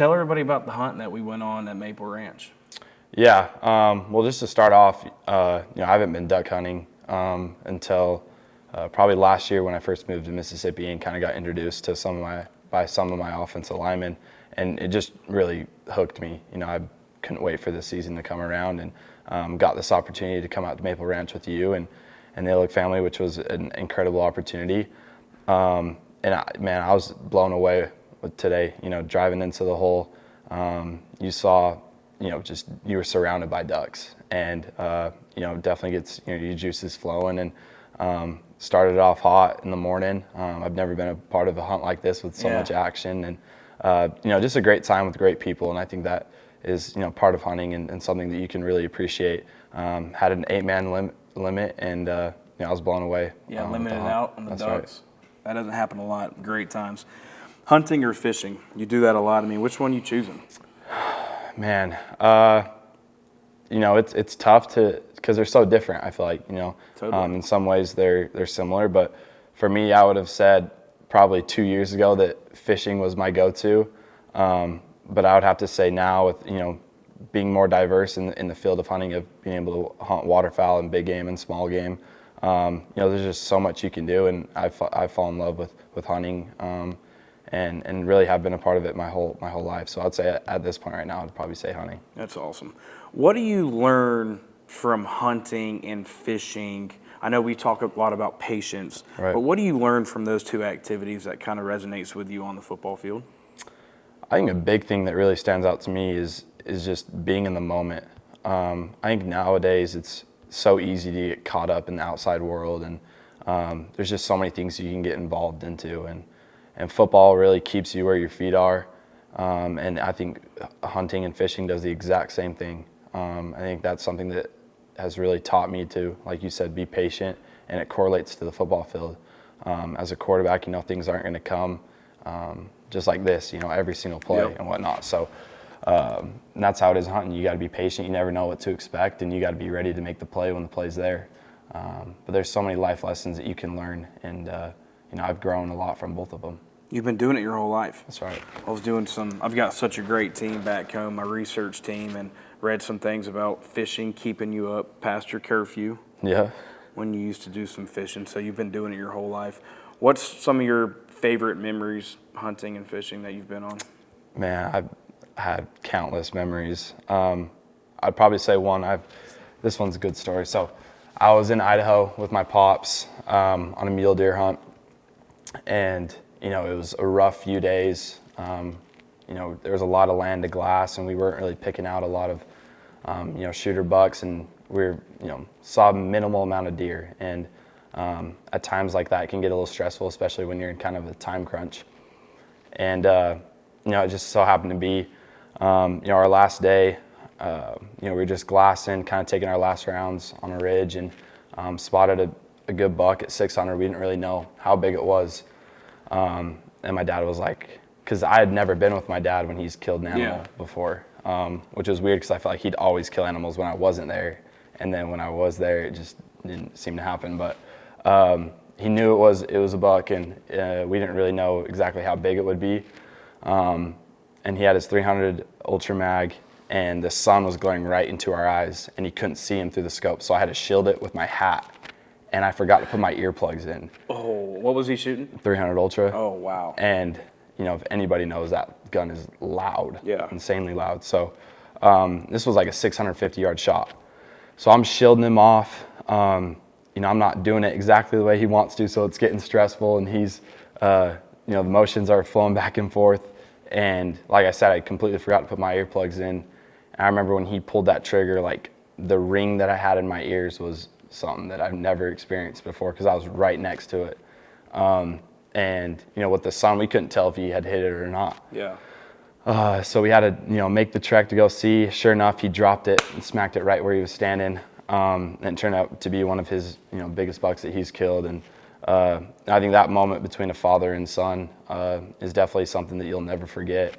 Tell everybody about the hunt that we went on at Maple Ranch. Yeah. Well, just to start off, I haven't been duck hunting until probably last year when I first moved to Mississippi and kind of got introduced to some of my offensive linemen, and it just really hooked me. I couldn't wait for this season to come around, and got this opportunity to come out to Maple Ranch with you and the Illick family, which was an incredible opportunity. And I was blown away with today. Driving into the hole, you saw, you were surrounded by ducks, and definitely gets your juices flowing. And started off hot in the morning. I've never been a part of a hunt like this with so much action, and just a great time with great people. And I think that is part of hunting and something that you can really appreciate. Had an 8-man limit, and I was blown away. Yeah, limited out on the ducks. Right. That doesn't happen a lot. Great times. Hunting or fishing? You do that a lot. I mean, which one are you choosing? Man, it's tough because they're so different. I feel like Totally. In some ways they're similar, but for me, I would have said probably 2 years ago that fishing was my go-to. But I would have to say now, with being more diverse in the field of hunting, of being able to hunt waterfowl and big game and small game, there's just so much you can do, and I fall in love with hunting, and really have been a part of it my whole life. So I'd say at this point right now, I'd probably say hunting. That's awesome. What do you learn from hunting and fishing? I know we talk a lot about patience, right, but what do you learn from those two activities that kind of resonates with you on the football field? I think a big thing that really stands out to me is just being in the moment. I think nowadays it's so easy to get caught up in the outside world, and there's just so many things you can get involved into, and football really keeps you where your feet are. And I think hunting and fishing does the exact same thing. I think that's something that has really taught me to, like you said, be patient, and it correlates to the football field. As a quarterback, things aren't going to come just like this, every single play and whatnot. So and that's how it is hunting. You got to be patient. You never know what to expect, and you got to be ready to make the play when the play's there. But there's so many life lessons that you can learn, and I've grown a lot from both of them. You've been doing it your whole life. That's right. I've got such a great team back home, my research team, and read some things about fishing keeping you up past your curfew. Yeah. When you used to do some fishing, so you've been doing it your whole life. What's some of your favorite memories hunting and fishing that you've been on? Man, I've had countless memories. I'd probably say this one's a good story. So I was in Idaho with my pops on a mule deer hunt, and it was a rough few days. There was a lot of land to glass, and we weren't really picking out a lot of shooter bucks, and saw a minimal amount of deer. And at times like that, it can get a little stressful, especially when you're in kind of a time crunch. And it just so happened to be our last day. We were just glassing, kind of taking our last rounds on a ridge, and spotted a good buck at 600. We didn't really know how big it was. And my dad was like, because I had never been with my dad when he's killed an animal before, which was weird because I felt like he'd always kill animals when I wasn't there. And then when I was there, it just didn't seem to happen. But he knew it was a buck, and we didn't really know exactly how big it would be. And he had his 300 Ultra Mag, and the sun was glaring right into our eyes, and he couldn't see him through the scope. So I had to shield it with my hat, and I forgot to put my earplugs in. Oh, what was he shooting? 300 Ultra. Oh, wow. And, if anybody knows, that gun is loud. Yeah. Insanely loud. So this was like a 650-yard shot. So I'm shielding him off. I'm not doing it exactly the way he wants to, so it's getting stressful, and he's, the motions are flowing back and forth. And like I said, I completely forgot to put my earplugs in. And I remember when he pulled that trigger, like the ring that I had in my ears was something that I've never experienced before because I was right next to it. And with the sun, we couldn't tell if he had hit it or not. Yeah. So we had to, make the trek to go see. Sure enough, he dropped it and smacked it right where he was standing. And it turned out to be one of his, biggest bucks that he's killed. And I think that moment between a father and son is definitely something that you'll never forget.